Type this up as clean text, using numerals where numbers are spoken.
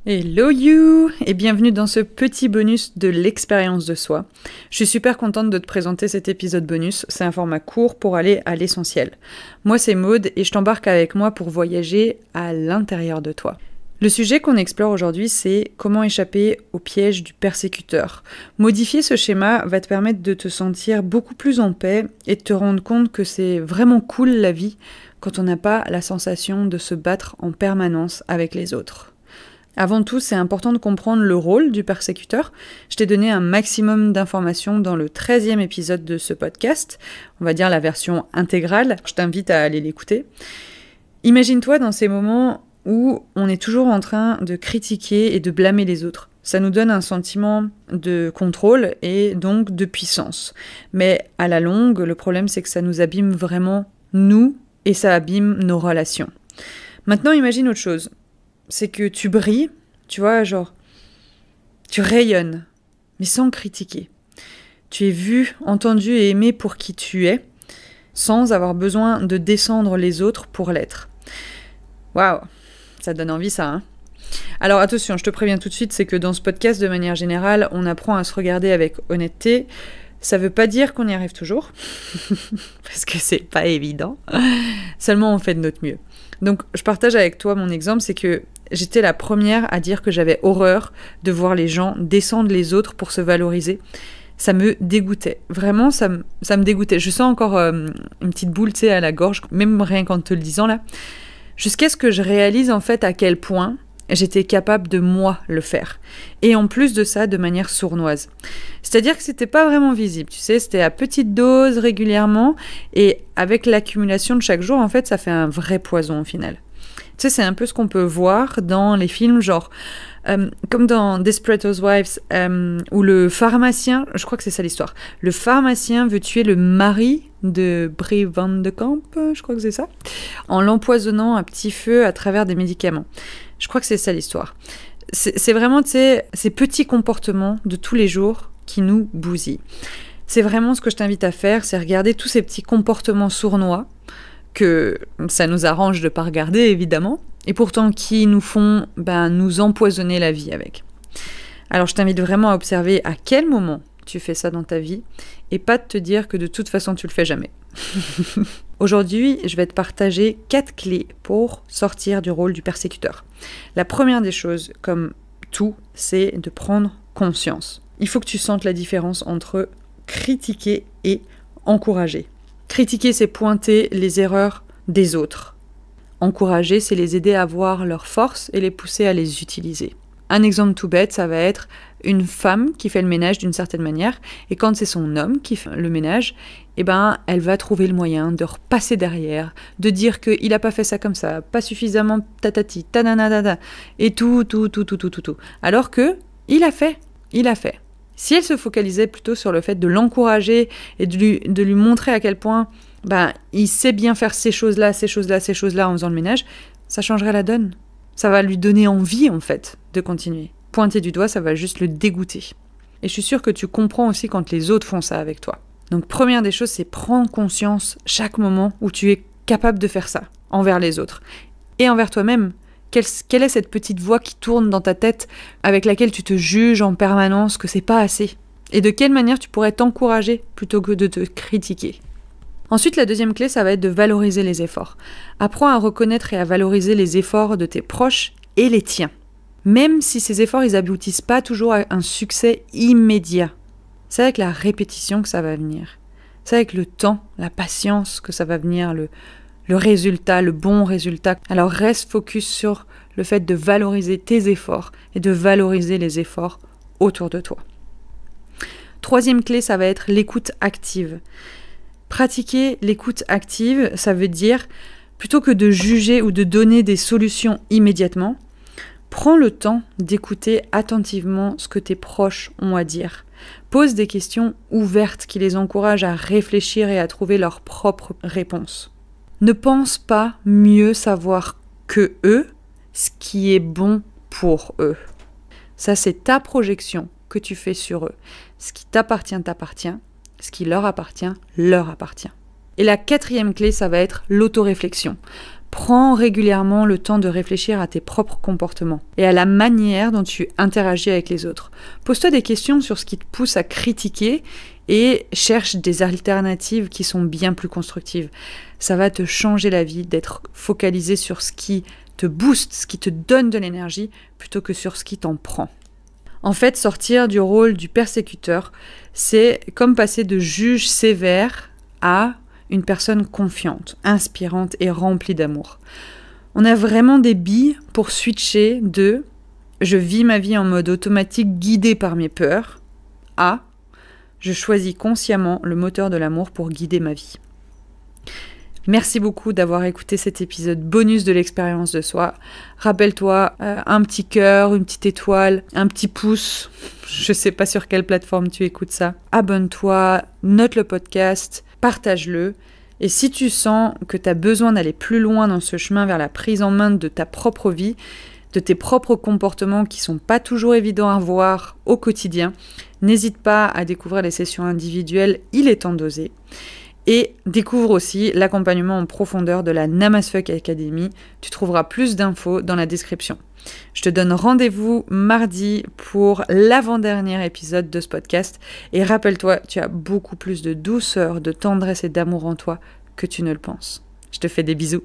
Hello you et bienvenue dans ce petit bonus de l'expérience de soi. Je suis super contente de te présenter cet épisode bonus, c'est un format court pour aller à l'essentiel. Moi c'est Maude et je t'embarque avec moi pour voyager à l'intérieur de toi. Le sujet qu'on explore aujourd'hui, c'est comment échapper au piège du persécuteur. Modifier ce schéma va te permettre de te sentir beaucoup plus en paix et de te rendre compte que c'est vraiment cool la vie quand on n'a pas la sensation de se battre en permanence avec les autres. Avant tout, c'est important de comprendre le rôle du persécuteur. Je t'ai donné un maximum d'informations dans le 13e épisode de ce podcast, on va dire la version intégrale, je t'invite à aller l'écouter. Imagine-toi dans ces moments où on est toujours en train de critiquer et de blâmer les autres. Ça nous donne un sentiment de contrôle et donc de puissance. Mais à la longue, le problème c'est que ça nous abîme vraiment, nous, et ça abîme nos relations. Maintenant, imagine autre chose. C'est que tu brilles, tu vois, genre, tu rayonnes, mais sans critiquer. Tu es vu, entendu et aimé pour qui tu es, sans avoir besoin de descendre les autres pour l'être. Waouh, ça donne envie ça, hein? Alors attention, je te préviens tout de suite, c'est que dans ce podcast, de manière générale, on apprend à se regarder avec honnêteté. Ça veut pas dire qu'on y arrive toujours, parce que c'est pas évident. Seulement, on fait de notre mieux. Donc, je partage avec toi mon exemple, c'est que j'étais la première à dire que j'avais horreur de voir les gens descendre les autres pour se valoriser. Ça me dégoûtait. Vraiment, ça me dégoûtait. Je sens encore une petite boule, tu sais, à la gorge, même rien qu'en te le disant là. Jusqu'à ce que je réalise en fait à quel point j'étais capable de moi le faire. Et en plus de ça, de manière sournoise. C'est-à-dire que c'était pas vraiment visible, tu sais, c'était à petite dose, régulièrement, et avec l'accumulation de chaque jour, en fait, ça fait un vrai poison au final. Tu sais, c'est un peu ce qu'on peut voir dans les films, genre, comme dans Desperate Housewives, où le pharmacien, je crois que c'est ça l'histoire, le pharmacien veut tuer le mari de Brie Van de Camp, je crois que c'est ça, en l'empoisonnant à petit feu à travers des médicaments. Je crois que c'est ça l'histoire. C'est vraiment, tu sais, ces petits comportements de tous les jours qui nous bousillent. C'est vraiment ce que je t'invite à faire, c'est regarder tous ces petits comportements sournois que ça nous arrange de pas regarder, évidemment, et pourtant qui nous font nous empoisonner la vie avec. Alors je t'invite vraiment à observer à quel moment tu fais ça dans ta vie, et pas de te dire que de toute façon tu le fais jamais. Aujourd'hui, je vais te partager 4 clés pour sortir du rôle du persécuteur. La première des choses, comme tout, c'est de prendre conscience. Il faut que tu sentes la différence entre critiquer et encourager. Critiquer, c'est pointer les erreurs des autres. Encourager, c'est les aider à voir leurs forces et les pousser à les utiliser. Un exemple tout bête, ça va être une femme qui fait le ménage d'une certaine manière, et quand c'est son homme qui fait le ménage, elle va trouver le moyen de repasser derrière, de dire qu'il n'a pas fait ça comme ça, pas suffisamment tatati, tananadada, et tout. Alors que, il a fait. Si elle se focalisait plutôt sur le fait de l'encourager et de lui montrer à quel point il sait bien faire ces choses-là en faisant le ménage, ça changerait la donne. Ça va lui donner envie, en fait, de continuer. Pointer du doigt, ça va juste le dégoûter. Et je suis sûre que tu comprends aussi quand les autres font ça avec toi. Donc, première des choses, c'est prendre conscience chaque moment où tu es capable de faire ça, envers les autres. Et envers toi-même. Quelle est cette petite voix qui tourne dans ta tête, avec laquelle tu te juges en permanence que c'est pas assez? Et de quelle manière tu pourrais t'encourager plutôt que de te critiquer? Ensuite, la deuxième clé, ça va être de valoriser les efforts. Apprends à reconnaître et à valoriser les efforts de tes proches et les tiens. Même si ces efforts, ils aboutissent pas toujours à un succès immédiat. C'est avec la répétition que ça va venir. C'est avec le temps, la patience que ça va venir, le résultat, le bon résultat. Alors reste focus sur le fait de valoriser tes efforts et de valoriser les efforts autour de toi. Troisième clé, ça va être l'écoute active. Pratiquer l'écoute active, ça veut dire, plutôt que de juger ou de donner des solutions immédiatement, prends le temps d'écouter attentivement ce que tes proches ont à dire. Pose des questions ouvertes qui les encouragent à réfléchir et à trouver leurs propres réponses. Ne pense pas mieux savoir que eux ce qui est bon pour eux. Ça, c'est ta projection que tu fais sur eux. Ce qui t'appartient, t'appartient. Ce qui leur appartient, leur appartient. Et la quatrième clé, ça va être l'autoréflexion. Prends régulièrement le temps de réfléchir à tes propres comportements et à la manière dont tu interagis avec les autres. Pose-toi des questions sur ce qui te pousse à critiquer et cherche des alternatives qui sont bien plus constructives. Ça va te changer la vie d'être focalisé sur ce qui te booste, ce qui te donne de l'énergie, plutôt que sur ce qui t'en prend. En fait, sortir du rôle du persécuteur, c'est comme passer de juge sévère à une personne confiante, inspirante et remplie d'amour. On a vraiment des billes pour switcher de « je vis ma vie en mode automatique guidé par mes peurs » à « je choisis consciemment le moteur de l'amour pour guider ma vie ». Merci beaucoup d'avoir écouté cet épisode bonus de l'expérience de soi. Rappelle-toi, un petit cœur, une petite étoile, un petit pouce. Je sais pas sur quelle plateforme tu écoutes ça. Abonne-toi, note le podcast, partage-le. Et si tu sens que tu as besoin d'aller plus loin dans ce chemin vers la prise en main de ta propre vie, de tes propres comportements qui sont pas toujours évidents à voir au quotidien, n'hésite pas à découvrir les sessions individuelles, il est temps d'oser. Et découvre aussi l'accompagnement en profondeur de la Namasfuck Academy. Tu trouveras plus d'infos dans la description. Je te donne rendez-vous mardi pour l'avant-dernier épisode de ce podcast. Et rappelle-toi, tu as beaucoup plus de douceur, de tendresse et d'amour en toi que tu ne le penses. Je te fais des bisous.